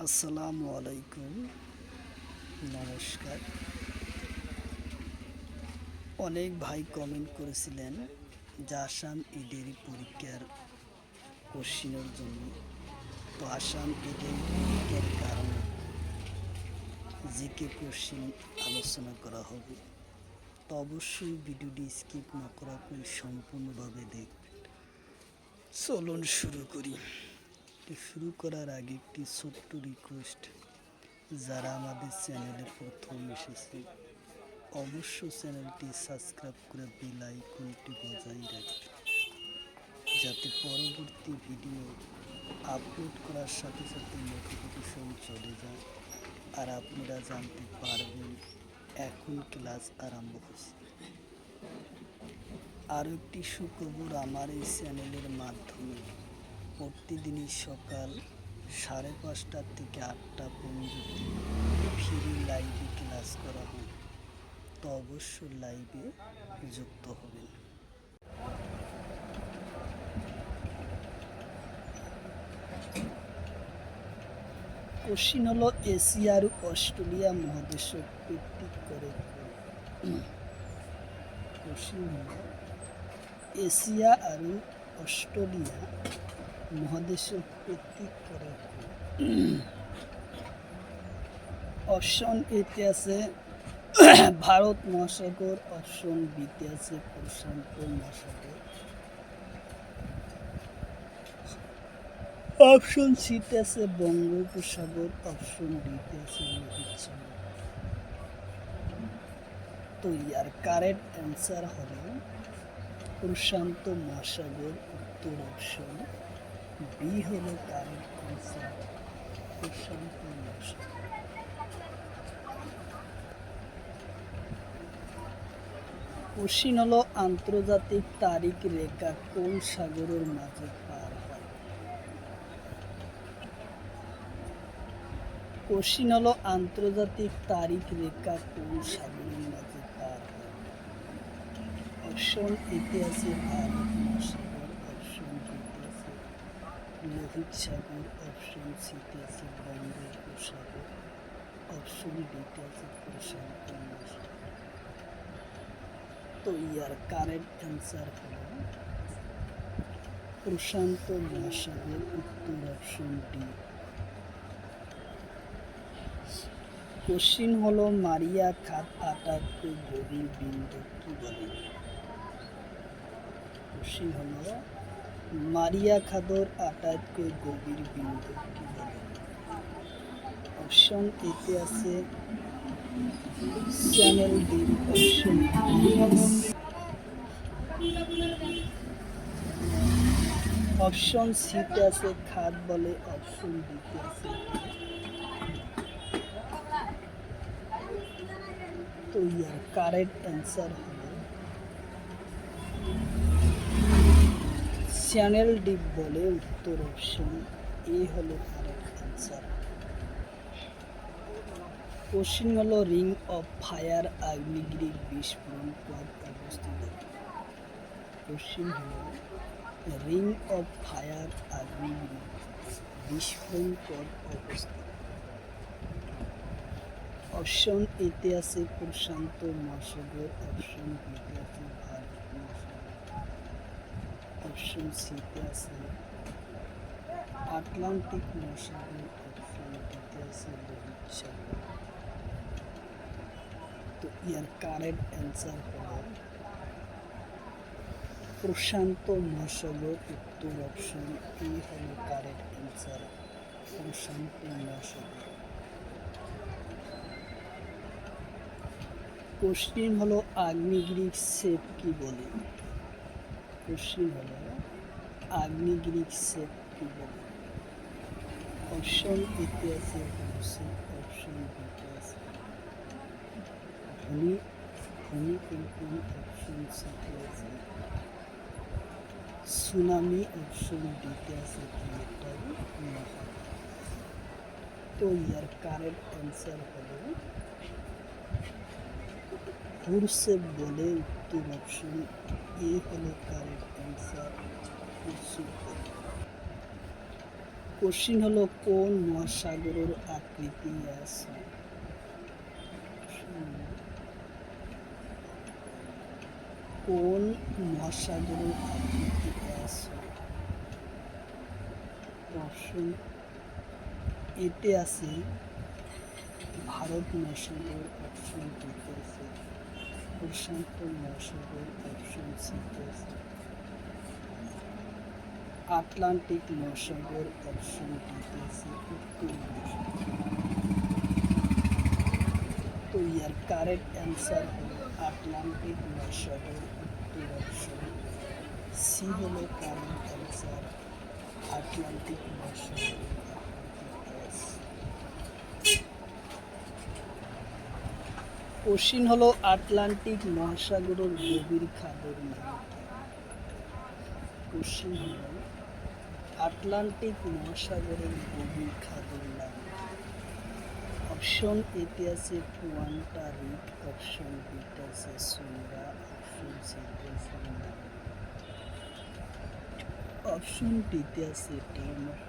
আসসালামু আলাইকুম, নমস্কার। অনেক ভাই কমেন্ট করেছিলেন যে আসাম ইডেরি পরীক্ষার কোশ্চিনের জন্য। তো আসাম ইডেরি পরীক্ষার কারণে জিকে কোশ্চিন আলোচনা করা হবে। তো অবশ্যই ভিডিওটি স্কিপ না করা করে সম্পূর্ণভাবে দেখবেন। চলুন শুরু করি। শুরু করার আগে একটি ছোট্ট রিকোয়েস্ট, যারা আমাদের চ্যানেলে প্রথম এসেছে অবশ্য চ্যানেলটি সাবস্ক্রাইব করে বেল আইকনটি বজায় রাখবেন, যাতে পরবর্তী ভিডিও আপলোড করার সাথে সাথে নোটিফিকেশন চলে যায় আর আপনারা জানতে পারবেন এখন ক্লাস আরম্ভ হচ্ছে। আরও একটি সুখবর, আমার এই চ্যানেলের মাধ্যমে প্রতিদিনই সকাল 5:30 থেকে 8টা পর্যন্ত ফ্রি লাইভে ক্লাস করা হয়। তো অবশ্যই লাইভে যুক্ত হবেন। কোশ্চিন হলো এশিয়া আর অস্ট্রেলিয়া মহাদেশক ভিত্তিক করে। কোশ্চিন হলো এশিয়া আর অস্ট্রেলিয়া মহাদেশক ভিত্তিক করে। অপশন এতে আছে ভারত মহাসাগর, অপশন বিতে আছে প্রশান্ত মহাসাগর, অপশন সিতে আছে বঙ্গোপসাগর, অপশন ডিতে আছে লোহিত সাগর। তো ইয়ার কারেক্ট অ্যান্সার হবে প্রশান্ত মহাসাগর। উত্তর অপশন বি হলো কারেক্ট অ্যান্সার, প্রশান্ত মহাসাগর। কোশ্চিন হলো আন্তর্জাতিক তারিখ রেখা কোন সাগরের মাঝে পার হয়। কোশ্চিন হলো আন্তর্জাতিক তারিখ রেখা কোন সাগরের মাঝে পার হয়। অপশন এতে আছে ভারত মহাসাগর, অপশন বিতে আছে লোহিত সাগর, অপশন সিতে আছে বঙ্গোপসাগর, অপশন ডিতে আছে প্রশান্ত মহাসাগর। তো ইয়ার কারেক্ট অ্যান্সার হলো প্রশান্ত মহাসাগর। উত্তর অপশন ডি। কোশ্চিন হলো মারিয়া খাত আটাত্তর গভীর বিন্দু কি বলে। কোশ্চিন হলো মারিয়া খাদর আটাত্তর গভীর বিন্দু কি বলে। অপশন এতে আছে চ্যানেল ডিপ, অপশন অপশন সিতে আছে খাদ বলে, অপশন ডিতে আছে। তো ইয়ার কারেক্ট অ্যান্সার হলো চ্যানেল ডিপ বলে। উত্তর অপশন এ হলো কারেক্ট অ্যান্সার। কোশ্চিন হলো রিং অফ ফায়ার আগ্নেয়গিরির বিস্ফোরণ পথ অবস্থিত। কোশ্চিন হলো রিং অফ ফায়ার আগ্নেয়গিরির বিস্ফোরণ পথ অবস্থিত। অপশন এতে আছে প্রশান্ত মহাসাগর, অপশন বিতে আছে ভারত মহাসাগর, অপশন সিতে আছে আটলান্টিক মহাসাগর, অপশন ডিতে আছে লোহিত সাগর। তো ইয়ার কারেক্ট অ্যান্সার হলো প্রশান্ত মহাসাগর। উত্তর অপশন এ হলো কারেক্ট অ্যান্সার, প্রশান্ত মহাসাগর। কোশ্চিন হলো আগ্নেয়গিরির শেপ কি বলে। কোশ্চিন হলো আগ্নেয়গিরির শেপ কি বলে। অপশন এতে আছে শেপ, অপশন বিতে আছে ভূমিকম্পন, অপশন সিতে আছে সুনামি, অপশন ডিতে আছে প্লেটার মহাকাশ। তো ইয়ার কারেক্ট অ্যান্সার হলো হুরসেপ বলে। উত্তর অপশন এ হলো কারেক্ট অ্যান্সার, হুরসেপ বলে। কোশ্চিন হলো কোন মহাসাগরের আকৃতি আছে? কোন মহাসাগরের আকৃতি আছে? অপশন এতে আছে ভারত মহাসাগর, অপশন বিতে আছে প্রশান্ত মহাসাগর, অপশন সিতে আছে আটলান্টিক মহাসাগর, অপশন ডিতে আছে উত্তর মহাসাগর। তো ইয়ার কারেক্ট অ্যান্সার হলো আটলান্টিক মহাসাগর, উত্তর অপশন সি হলো কারেক্ট অ্যান্সার আটলান্টিক মহাসাগর। কোশ্চিন হলো আটলান্টিক মহাসাগরের গভীর খাদের নাম। কোশ্চিন হলো আটলান্টিক মহাসাগরের গভীর খাদের নাম। অপশন এতে আছে পুয়ান্টা রিক, অপশন বিতে আছে সুন্দা, অপশন সিতে আছে নাম, অপশন ডিতে আছে টার্নার।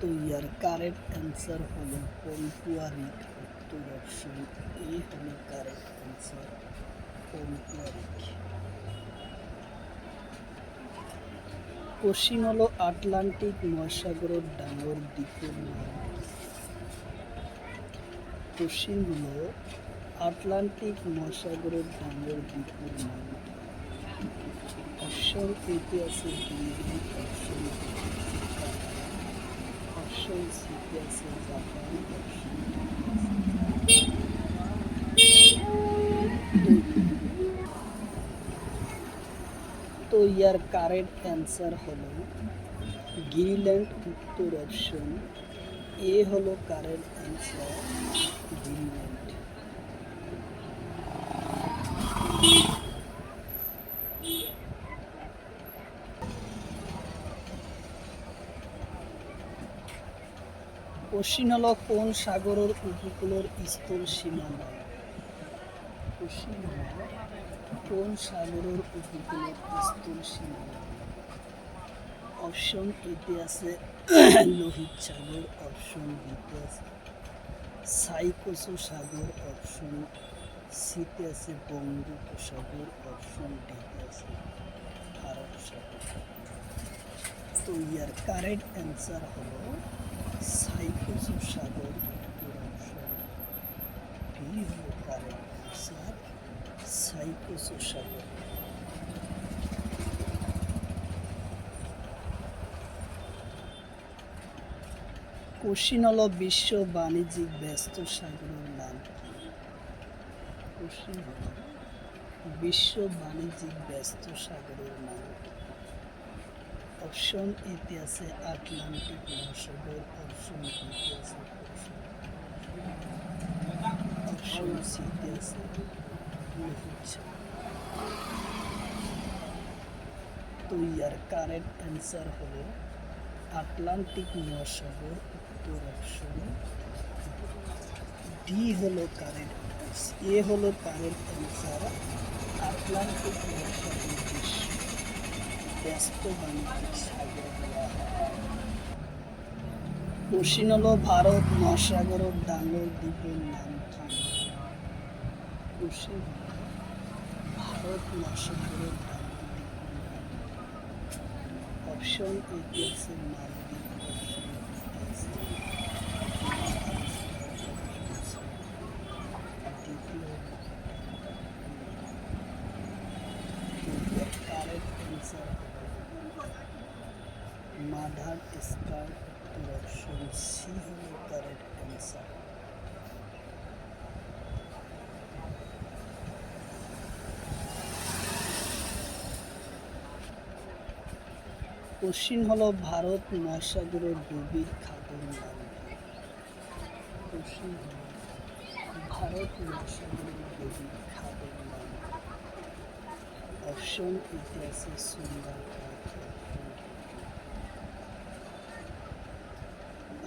তো ইয়ার কারেক্ট অ্যান্সার হলো পম্পুয়া রিক, উত্তর অপশন এ হলো কারেক্ট অ্যান্সার পম্পুয়া রিক। কোশ্চিন হলো আটলান্টিক মহাসাগরের ডাঙর দ্বীপের নাম। কোশ্চিন হলো আটলান্টিক মহাসাগরের ডাঙর দ্বীপের নাম। অপশন এতে আছে গ্রিনল্যান্ড, অপশন অপশন সিতে আছে জাপান, অপশন তো ইয়ার কারেক্ট অ্যান্সার হলো গ্রিনল্যান্ড, উত্তর অপশন এ হলো কারেক্ট অ্যান্সার গ্রিনল্যান্ড। কোশ্চিন হলো কোন সাগরের উপকূলের স্থল সীমা নাই? কোশ্চিন হলো কোন সাগরের উপকূলের স্থল সীমা নাই? অপশন এতে আছে লোহিত সাগর, অপশন বিতে আছে সাইকোসো সাগর, অপশন সিতে আছে বঙ্গোপসাগর, অপশন ডিতে আছে আরব সাগর। তো ইয়ার কারেক্ট অ্যান্সার হলো সাইকোসো সাগর, উত্তর অপশন বি হলো কারেক্ট অ্যান্সার সাইকোসো সাগর। কোশ্চিন হলো বিশ্ব বাণিজ্যিক ব্যস্ত সাগরের নাম কি? কোশ্চিন হলো বিশ্ব বাণিজ্যিক ব্যস্ত সাগরের নাম কি? অপশন এতে আছে আটলান্টিক মহাসাগর, অপশন বিতে আছে অপশন সিতে আছে লোহিত সাগর। তো ইয়ার কারেক্ট অ্যান্সার হলো আটলান্টিক মহাসাগর, উত্তর অপশন ডি হলো কারেক্ট, এ হলো কারেক্ট অ্যান্সার আটলান্টিক মহাসাগর বিশ্ব ব্যস্ত বাণিজ্যিক সাগর বলা হয়। কোশ্চিন হলো ভারত মহাসাগরের ডাঙর দ্বীপের নাম কি? কোশ্চিন হলো ভারত মহাসাগরের ডাঙর দ্বীপের নাম। অপশন এতে আছে মালদ্বীপ, অপশন বিতে আছে কারেক্ট অ্যান্সার মাদাগাস্কার, উত্তর অপশন সি হলো কারেক্ট অ্যান্সার। কোশ্চিন হলো ভারত মহাসাগরের গভীর খাদের নাম কি? কোশ্চিন হলো ভারত মহাসাগরের গভীর খাদের নাম। অপশন এতে আছে সুন্দর খাত,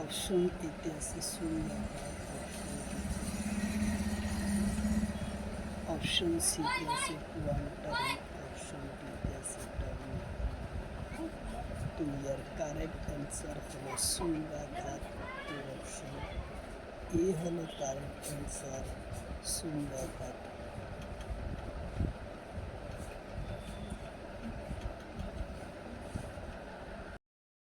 অপশন এতে আছে সুন্দর খাত, অপশন সিতে আছে পুয়ান্টা রিক, অপশন ডিতে আছে টার্নার। তো ইয়ার কারেক্ট অ্যান্সার হলো শূন্যাঘাত। তো অপশন এ হলো কারেক্ট অ্যান্সার, শূন্যাঘাত।